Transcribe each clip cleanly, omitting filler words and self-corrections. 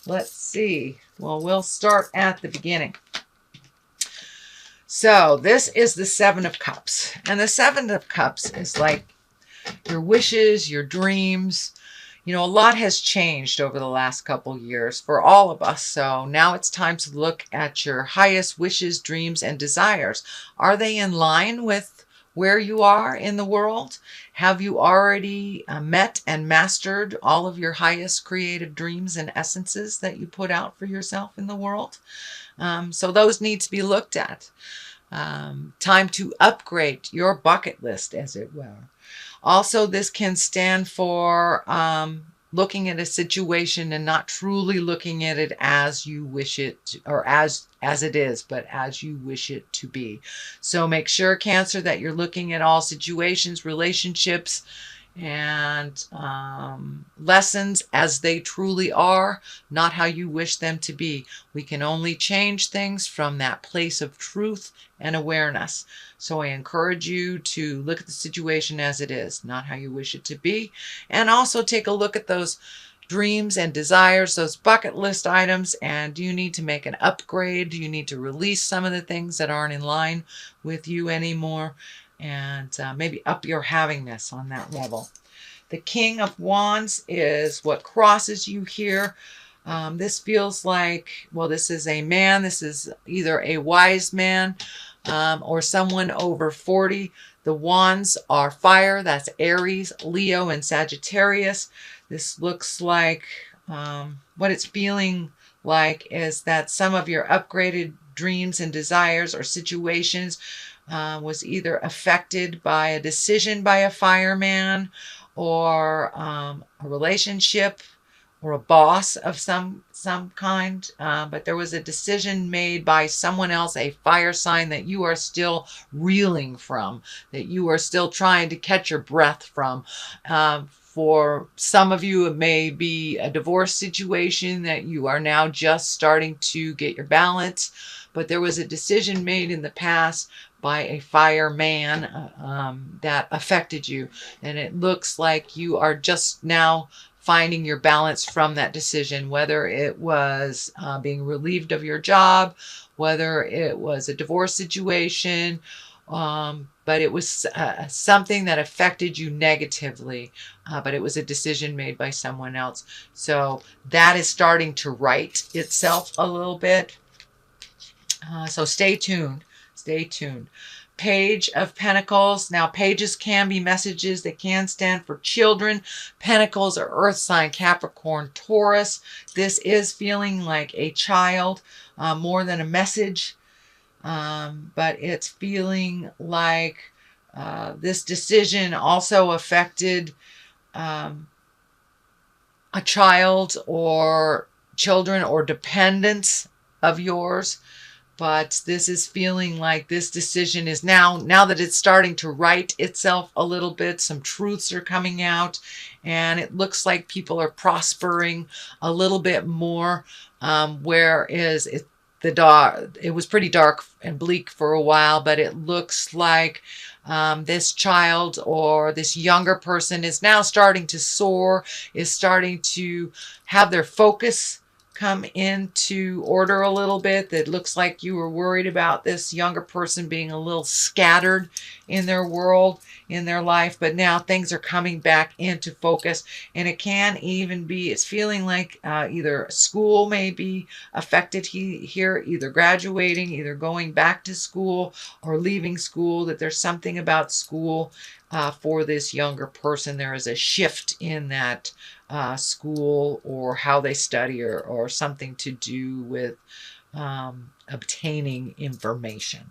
Let's see. Well, we'll start at the beginning. So this is the Seven of Cups. And the Seven of Cups is like your wishes, your dreams. You know, a lot has changed over the last couple years for all of us. So now it's time to look at your highest wishes, dreams, and desires. Are they in line with where you are in the world? Have you already met and mastered all of your highest creative dreams and essences that you put out for yourself in the world? So those need to be looked at. Time to upgrade your bucket list, as it were. Also, this can stand for looking at a situation and not truly looking at it as you wish it to, or as it is, but as you wish it to be. So make sure, Cancer, that you're looking at all situations, relationships, and lessons as they truly are, not how you wish them to be. We can only change things from that place of truth and awareness. So I encourage you to look at the situation as it is, not how you wish it to be. And also take a look at those dreams and desires, those bucket list items, and do you need to make an upgrade? Do you need to release some of the things that aren't in line with you anymore? And maybe up your havingness on that level. The King of Wands is what crosses you here. This feels like, well, this is a man. This is either a wise man or someone over 40. The wands are fire. That's Aries, Leo, and Sagittarius. This looks like what it's feeling like is that some of your upgraded dreams and desires or situations was either affected by a decision by a fireman or a relationship or a boss of some kind, but there was a decision made by someone else, a fire sign, that you are still reeling from, that you are still trying to catch your breath from. For some of you, it may be a divorce situation that you are now just starting to get your balance, but there was a decision made in the past by a fireman that affected you, and it looks like you are just now finding your balance from that decision, whether it was being relieved of your job, whether it was a divorce situation, but it was something that affected you negatively, but it was a decision made by someone else. So that is starting to right itself a little bit. So stay tuned. Stay tuned. Page of Pentacles. Now, pages can be messages. They can stand for children. Pentacles are earth sign, Capricorn, Taurus. This is feeling like a child more than a message. But it's feeling like this decision also affected a child or children or dependents of yours. But this is feeling like this decision is now that it's starting to right itself a little bit, some truths are coming out, and it looks like people are prospering a little bit more, whereas it was pretty dark and bleak for a while, but it looks like this child or this younger person is now starting to soar, is starting to have their focus come into order a little bit. That looks like you were worried about this younger person being a little scattered in their world, in their life, but now things are coming back into focus. And it can even be, it's feeling like either school may be affected here, either graduating, either going back to school or leaving school, that there's something about school for this younger person. There is a shift in that school or how they study, or something to do with obtaining information.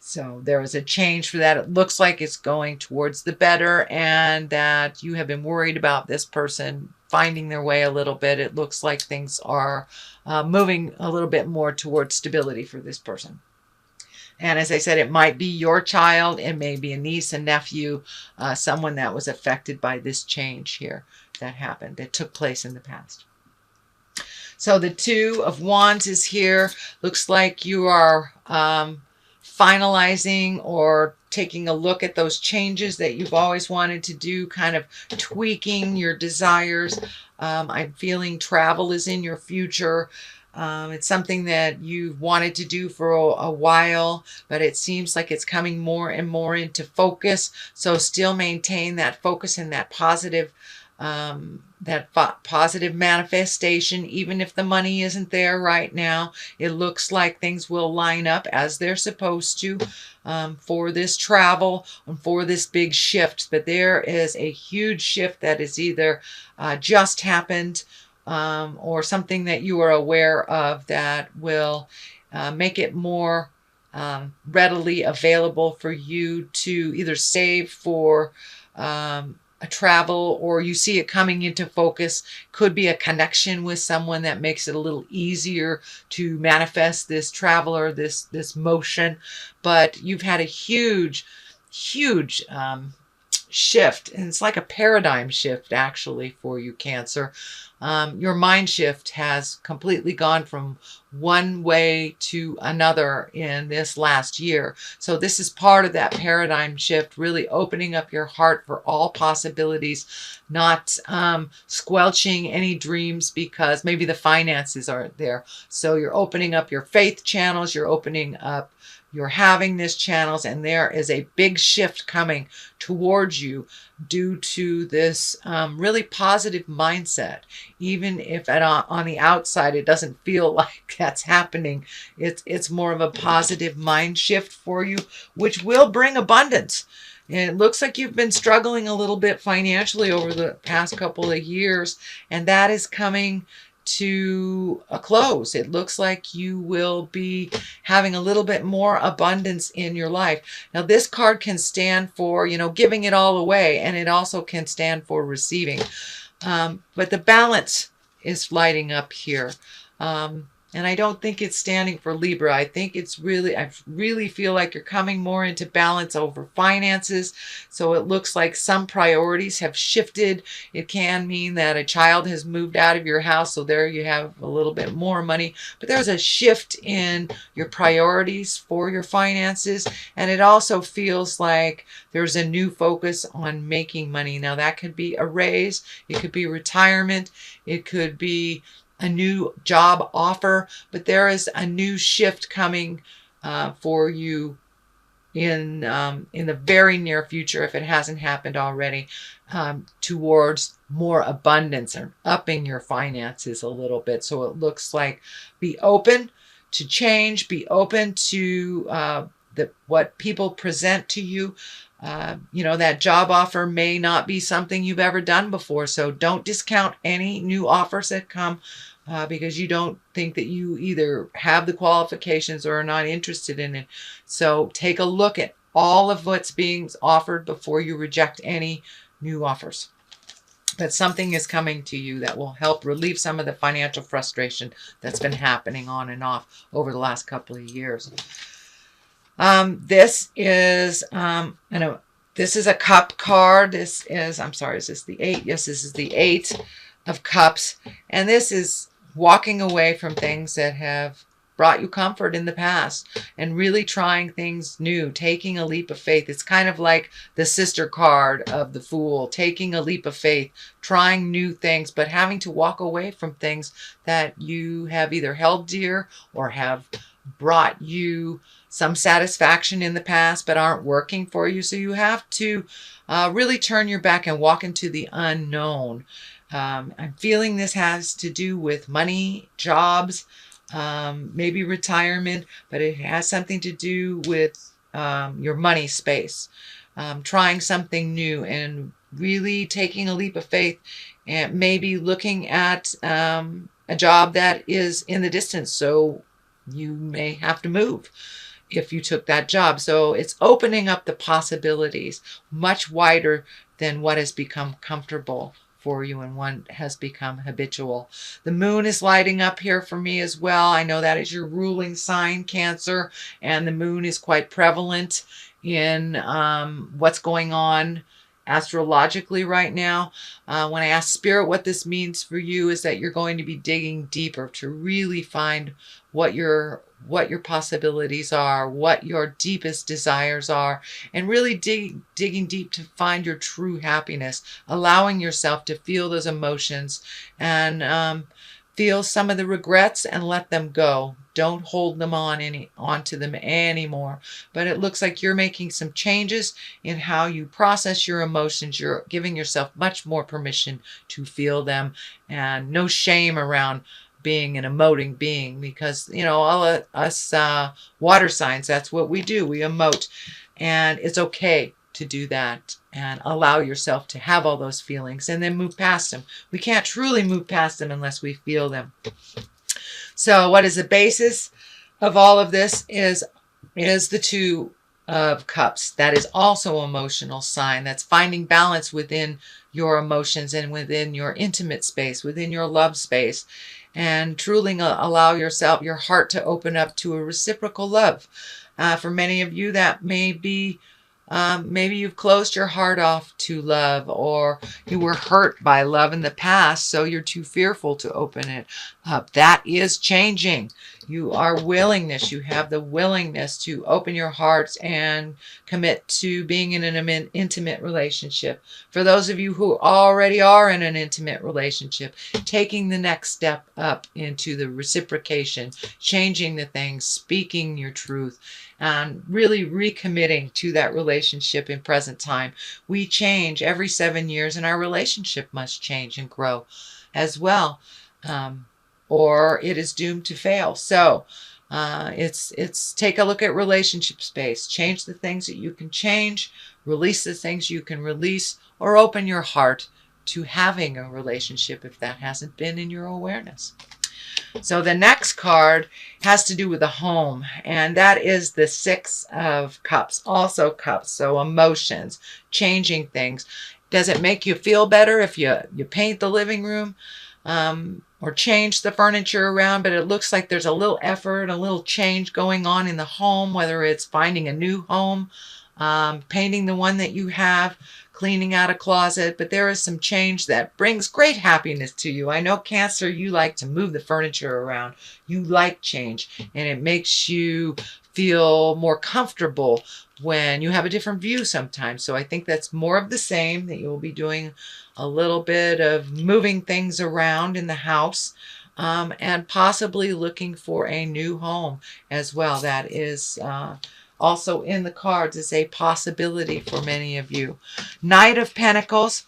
So there is a change for that. It looks like it's going towards the better, and that you have been worried about this person finding their way a little bit. It looks like things are moving a little bit more towards stability for this person. And as I said, it might be your child, it may be a niece, a nephew, someone that was affected by this change here that happened, that took place in the past. So the Two of Wands is here. Looks like you are finalizing or taking a look at those changes that you've always wanted to do, kind of tweaking your desires. I'm feeling travel is in your future. It's something that you've wanted to do for a while, but it seems like it's coming more and more into focus. So still maintain that focus and that positive positive manifestation. Even if the money isn't there right now, it looks like things will line up as they're supposed to for this travel and for this big shift. But there is a huge shift that is either just happened or something that you are aware of that will make it more readily available for you to either save for a travel, or you see it coming into focus. Could be a connection with someone that makes it a little easier to manifest this travel or this motion. But you've had a huge shift, and it's like a paradigm shift actually for you, Cancer. Your mind shift has completely gone from one way to another in this last year. So this is part of that paradigm shift, really opening up your heart for all possibilities, not squelching any dreams because maybe the finances aren't there. So you're opening up your faith channels, you're having these channels, and there is a big shift coming towards you due to this really positive mindset. Even if on the outside it doesn't feel like that's happening, it's more of a positive mind shift for you, which will bring abundance. And it looks like you've been struggling a little bit financially over the past couple of years, and that is coming to a close. It looks like you will be having a little bit more abundance in your life. Now, this card can stand for, giving it all away, and it also can stand for receiving. But the balance is lighting up here. And I don't think it's standing for Libra. I think I really feel like you're coming more into balance over finances. So it looks like some priorities have shifted. It can mean that a child has moved out of your house, so there you have a little bit more money. But there's a shift in your priorities for your finances. And it also feels like there's a new focus on making money. Now, that could be a raise. It could be retirement. It could be a new job offer, but there is a new shift coming for you in the very near future, if it hasn't happened already, towards more abundance and upping your finances a little bit. So it looks like be open to change, be open to what people present to you. That job offer may not be something you've ever done before. So don't discount any new offers that come because you don't think that you either have the qualifications or are not interested in it. So take a look at all of what's being offered before you reject any new offers. That something is coming to you that will help relieve some of the financial frustration that's been happening on and off over the last couple of years. This is a cup card. Is this the 8? Yes, this is the 8 of Cups. And this is walking away from things that have brought you comfort in the past and really trying things new, taking a leap of faith. It's kind of like the sister card of the Fool, taking a leap of faith, trying new things, but having to walk away from things that you have either held dear or have brought you some satisfaction in the past but aren't working for you. So you have to really turn your back and walk into the unknown. I'm feeling this has to do with money, jobs, maybe retirement, but it has something to do with your money space. Trying something new and really taking a leap of faith, and maybe looking at a job that is in the distance. So you may have to move if you took that job. So it's opening up the possibilities much wider than what has become comfortable for you and what has become habitual. The moon is lighting up here for me as well. I know that is your ruling sign, Cancer, and the moon is quite prevalent in what's going on astrologically right now. When I ask Spirit what this means for you, is that you're going to be digging deeper to really find what your what your possibilities are, what your deepest desires are, and really digging deep to find your true happiness, allowing yourself to feel those emotions and feel some of the regrets and let them go. Don't hold them onto them anymore. But it looks like you're making some changes in how you process your emotions. You're giving yourself much more permission to feel them, and no shame around being an emoting being, because all of us water signs, that's what we do. We emote, and it's okay to do that and allow yourself to have all those feelings and then move past them. We can't truly move past them unless we feel them. So what is the basis of all of this is the Two of Cups. That is also an emotional sign. That's finding balance within your emotions and within your intimate space, within your love space, and truly allow yourself, your heart, to open up to a reciprocal love. For many of you, that may be maybe you've closed your heart off to love, or you were hurt by love in the past, so you're too fearful to open it up. That is changing. You have the willingness to open your hearts and commit to being in an intimate relationship. For those of you who already are in an intimate relationship, taking the next step up into the reciprocation, changing the things, speaking your truth, and really recommitting to that relationship in present time. We change every 7 years, and our relationship must change and grow as well, or it is doomed to fail. So it's take a look at relationship space. Change the things that you can change, release the things you can release, or open your heart to having a relationship if that hasn't been in your awareness. So the next card has to do with the home, and that is the Six of Cups, also cups. So emotions, changing things. Does it make you feel better if you paint the living room or change the furniture around? But it looks like there's a little effort, a little change going on in the home, whether it's finding a new home, painting the one that you have, cleaning out a closet, but there is some change that brings great happiness to you. I know, Cancer, you like to move the furniture around. You like change, and it makes you feel more comfortable when you have a different view sometimes. So I think that's more of the same, that you'll be doing a little bit of moving things around in the house, and possibly looking for a new home as well. That is also in the cards is a possibility for many of you. Knight of Pentacles.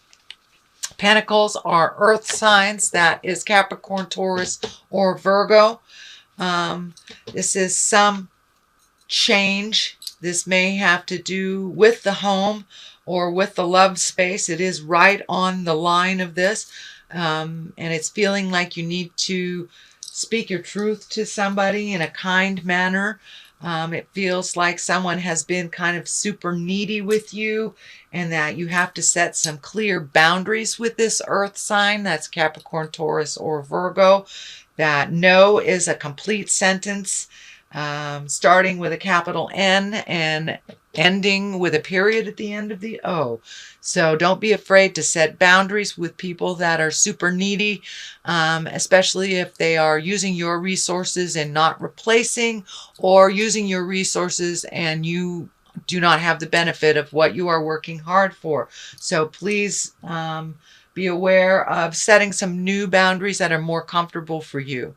Pentacles are earth signs. That is Capricorn, Taurus, or Virgo. This is some change. This may have to do with the home or with the love space. It is right on the line of this. And it's feeling like you need to speak your truth to somebody in a kind manner. It feels like someone has been kind of super needy with you, and that you have to set some clear boundaries with this earth sign. That's Capricorn, Taurus, or Virgo. That no is a complete sentence, starting with a capital N and ending with a period at the end of the O. So don't be afraid to set boundaries with people that are super needy, especially if they are using your resources and not replacing, or using your resources and you do not have the benefit of what you are working hard for. So please be aware of setting some new boundaries that are more comfortable for you.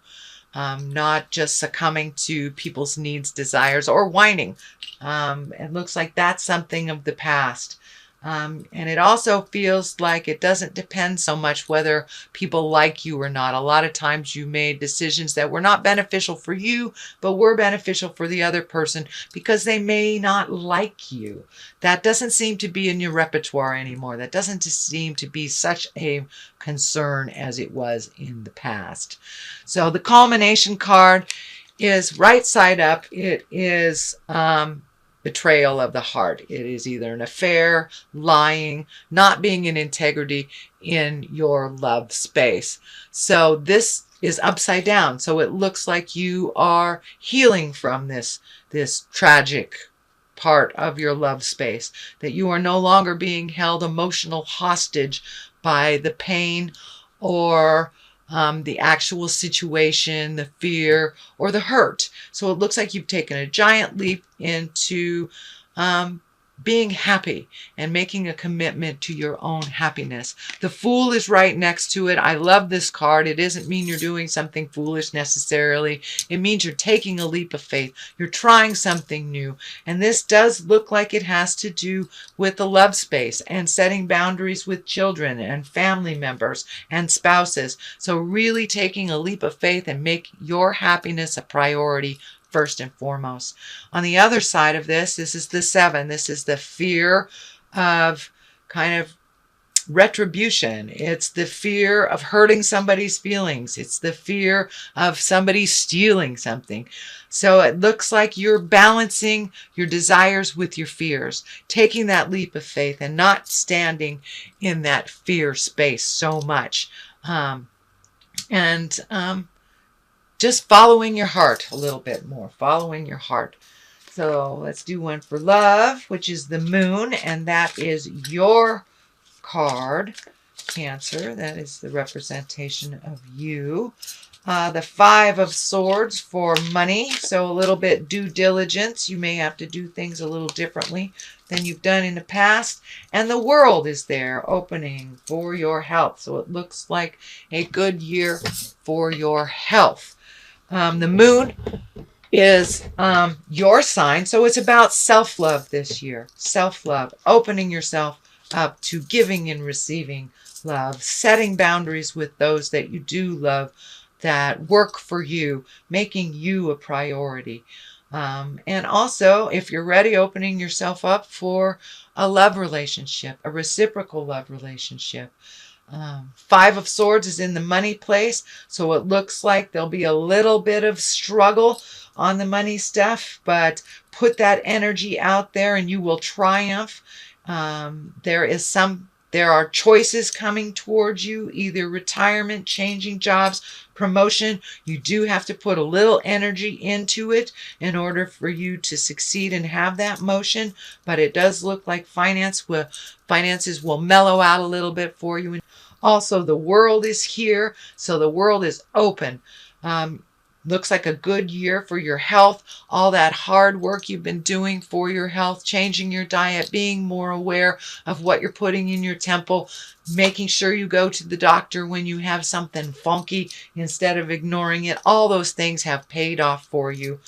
Not just succumbing to people's needs, desires, or whining. It looks like that's something of the past. And it also feels like it doesn't depend so much whether people like you or not. A lot of times you made decisions that were not beneficial for you, but were beneficial for the other person because they may not like you. That doesn't seem to be in your repertoire anymore. That doesn't seem to be such a concern as it was in the past. So the culmination card is right side up. It is betrayal of the heart. It is either an affair, lying, not being in integrity in your love space. So this is upside down. So it looks like you are healing from this tragic part of your love space, that you are no longer being held emotional hostage by the pain or the actual situation, the fear, or the hurt. So it looks like you've taken a giant leap into being happy and making a commitment to your own happiness. The Fool is right next to it. I love this card. It doesn't mean you're doing something foolish necessarily. It means you're taking a leap of faith. You're trying something new. And this does look like it has to do with the love space and setting boundaries with children and family members and spouses. So really taking a leap of faith and make your happiness a priority first and foremost. On the other side of this is the 7. This is the fear of kind of retribution. It's the fear of hurting somebody's feelings. It's the fear of somebody stealing something. So it looks like you're balancing your desires with your fears, taking that leap of faith and not standing in that fear space so much. Just following your heart a little bit more, following your heart. So let's do one for love, which is the Moon, and that is your card, Cancer. That is the representation of you. The 5 of Swords for money, so a little bit due diligence. You may have to do things a little differently than you've done in the past. And the World is there, opening for your health. So it looks like a good year for your health. The Moon is your sign, so it's about self-love this year. Self-love, opening yourself up to giving and receiving love, setting boundaries with those that you do love, that work for you, making you a priority. And also, if you're ready, opening yourself up for a love relationship, a reciprocal love relationship. 5 of Swords is in the money place, so it looks like there'll be a little bit of struggle on the money stuff, but put that energy out there and you will triumph. There are choices coming towards you, either retirement, changing jobs, promotion. You do have to put a little energy into it in order for you to succeed and have that motion, but it does look like finances will mellow out a little bit for you. Also, the World is here, so the World is open. Looks like a good year for your health. All that hard work you've been doing for your health, changing your diet, being more aware of what you're putting in your temple, making sure you go to the doctor when you have something funky instead of ignoring it. All those things have paid off for you.